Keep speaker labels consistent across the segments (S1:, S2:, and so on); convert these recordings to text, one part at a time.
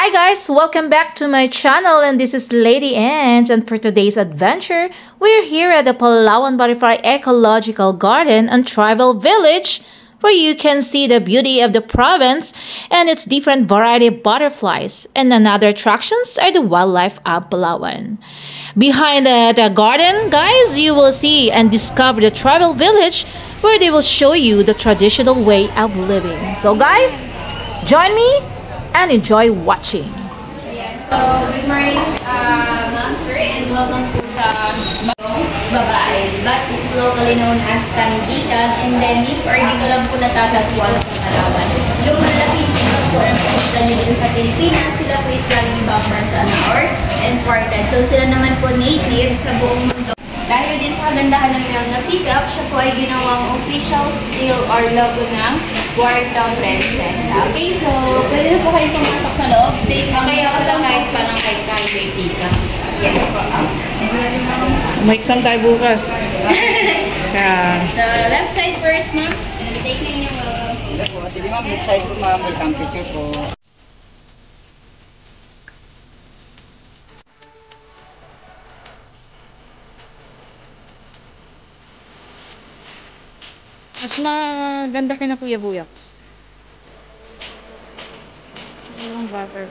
S1: Hi guys, welcome back to my channel, and this is Lady Ange, and for today's adventure, we're here at the Palawan Butterfly Ecological Garden and Tribal Village, where you can see the beauty of the province and its different variety of butterflies, and another attractions are the wildlife of Palawan. Behind the garden, guys, you will see and discover the tribal village where they will show you the traditional way of living. So guys, join me and enjoy watching.
S2: So, good morning, ma'am, sir, and welcome to sa babae. But it's locally known as Tandikan, endemic, or di ko lang po natatagpuan sa Palawan. Yung malaking tingnan po ang pupunta nyo dito sa Pilipinas, sila po is laging ibang bansa na or imported. So, sila naman po native sa buong mundo. Dahil din sa kagandahan ng Mel na Peacock, siya po ay ginawang official seal or logo ng Puerto Princesa. Okay, so pwede na po kayo pumasok sa loob.
S3: Kaya ako lang kahit sa highway Peacock.
S2: Yes po.
S4: May exam tayo bukas.
S2: So, left side first, ma'am. And take in yung
S5: Sige ma'am, left side po ma'am. Welcome picture po.
S4: Mas maganda kina Kuya Buyak. Yung butter.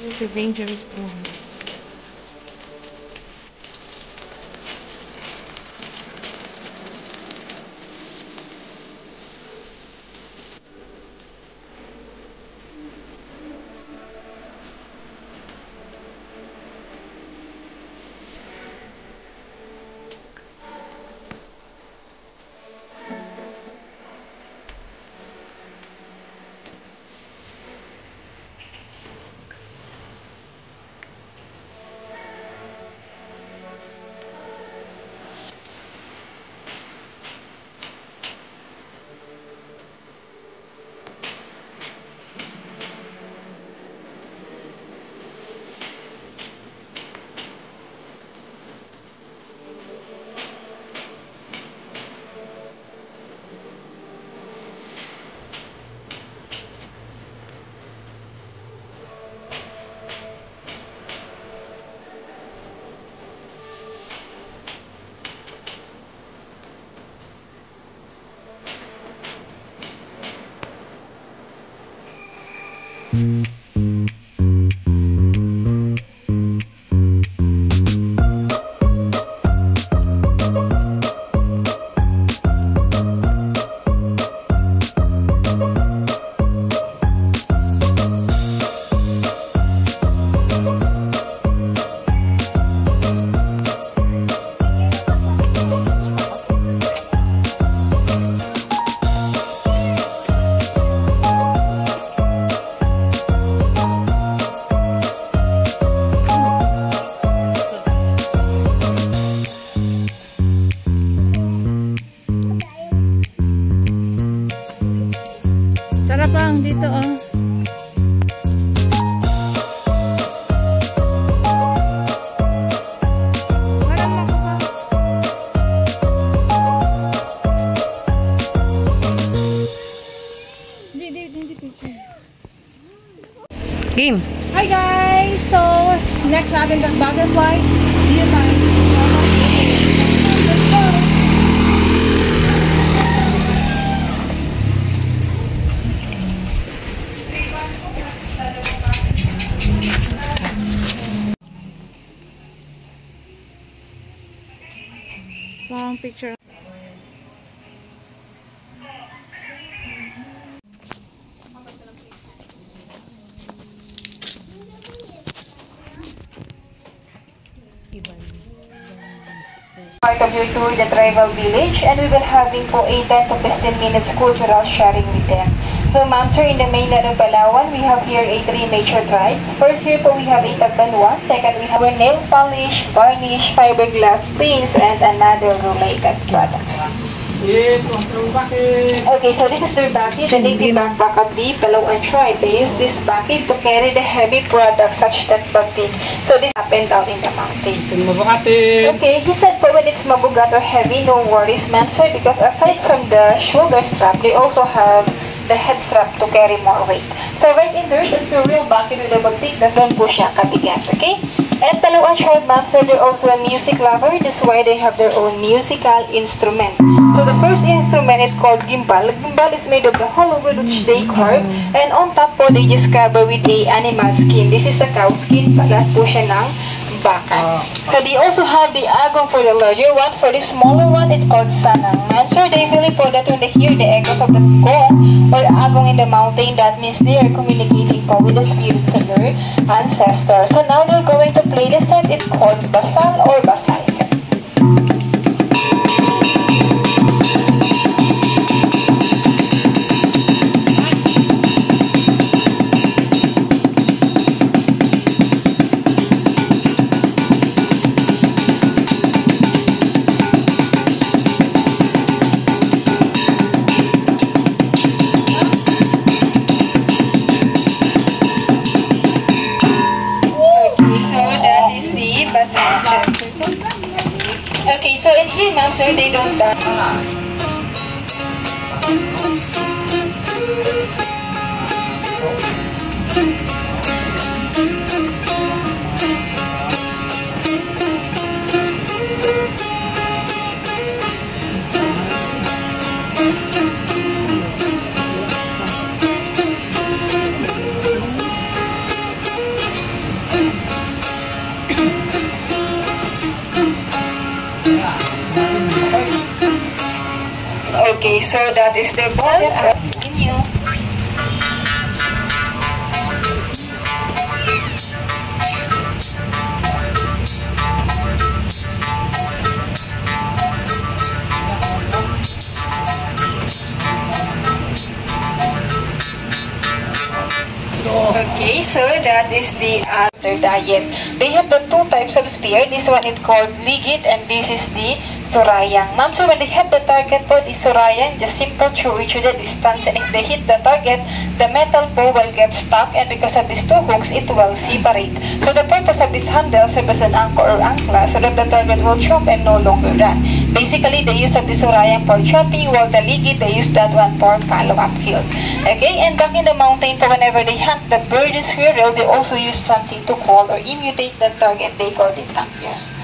S4: This is a dangerous one. Sarapang dito oh. Game.
S3: Hi guys! So, next natin the butterfly. Here tayo. Let's go!
S4: Long picture.
S6: Part of your tour, the tribal village, and we will having po a 10 to 15 minutes cultural sharing with them. So ma'am sir, in the mainland of Palawan, we have here a 3 major tribes. First here po we have a Tagbanwa, second we have a nail polish, varnish, fiberglass paints, and another related products. Okay, so this is their bucket, the native backpack of the Palawan tribe. They use this bucket to carry the heavy products such that batik. So this up and down in the mountain. Okay, he said for when it's mabugat or heavy, no worries, ma'am, sir, because aside from the shoulder strap, they also have the head strap to carry more weight. So right in there, that's the real bucket with the batik. Doesn't push siya kabigat, okay? And Palawan tribe, ma'am, sir, they're also a music lover. That's why they have their own musical instrument. So the first instrument is called gimbal. Gimbal is made of the hollow wood which they carve. And on top po, they just cover with a animal skin. This is a cow skin. Palat po siya ng baka. So they also have the agong for the larger one. For the smaller one, it's called sanang. Ma'am, sir, they believe po that when they hear the echoes of the gong or agong in the mountain, that means they are communicating po with the spirits of their ancestors. So now they're going to play the set. It's called basal or basal set. Okay, so in here, ma'am, sir, they don't dance. Okay, so that is the ball. Continue. Okay, so that is the other diet. They have the two types of spear. This one is called ligit and this is the surayang. Ma'am, so when they have the target po, the surayang, just simple throw each other distance, and if they hit the target, the metal po will get stuck, and because of these two hooks, it will separate. So the purpose of this handle serves as an anchor or ankla so that the target will drop and no longer run. Basically, the use of the surayang for chopping, while the ligit, they use that one for follow-up kill. Okay, and back in the mountain, so whenever they hunt the bird and squirrel, they also use something to call or imitate the target. They call it tampios.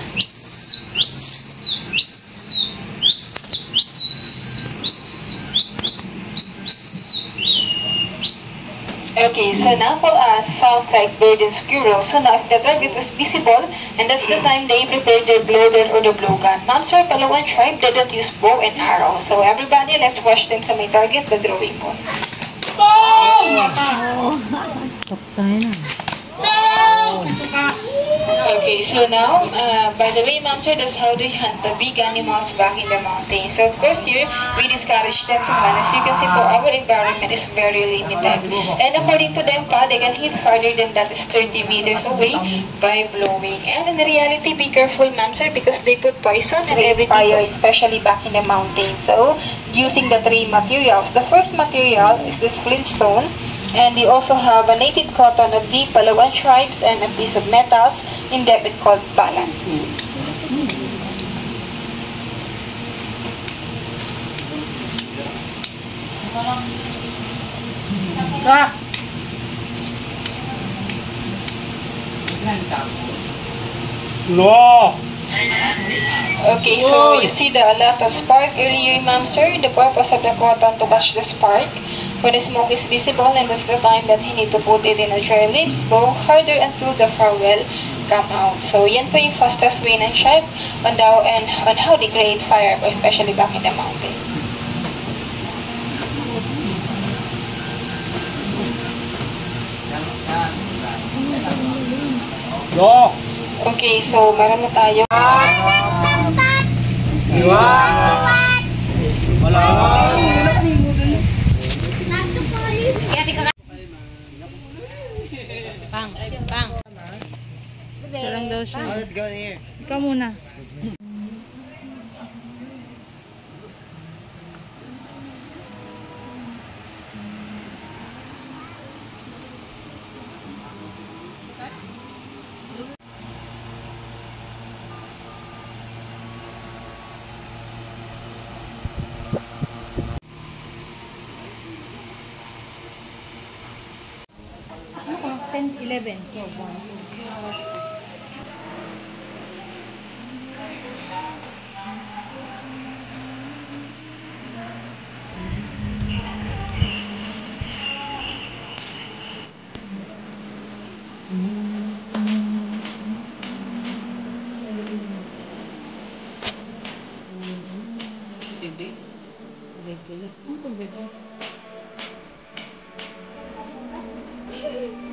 S6: Okay, so now for us, sounds like bird and squirrel. So now if the target was visible, and that's the time they prepare their blowgun or the blowgun. Ma'am, sir, Palawan tribe, they don't use bow and arrow. So everybody, let's watch them sa may target, the drawing po. Okay, so now, by the way, ma'am, sir, that's how they hunt the big animals back in the mountains. So, of course, here, we discourage them to hunt. As you can see po, our environment is very limited. And according to them pa, they can hit farther than that is 30 meters away by blowing. And in reality, be careful, ma'am, sir, because they put poison and everything. Fire, especially back in the mountains. So, using the three materials. The first material is this flintstone. And they also have a native cotton of the Palawan tribes and a piece of metals in depth called balan. Okay, so you see a lot of spark earlier, ma'am, sir. The purpose of the cotton to catch the spark. When the smoke is visible, and that's the time that he need to put it in a dry leaves, blow harder until the fire will come out. So, yan po yung fastest way ng tribe on how they create fire, especially back in the mountain. Okay, so meron na tayo.
S4: Pang. Isa lang daw siya.
S5: Let's go in here.
S4: Ikaw muna.
S3: 10, 11, 12, 1, 2.
S4: Bebe.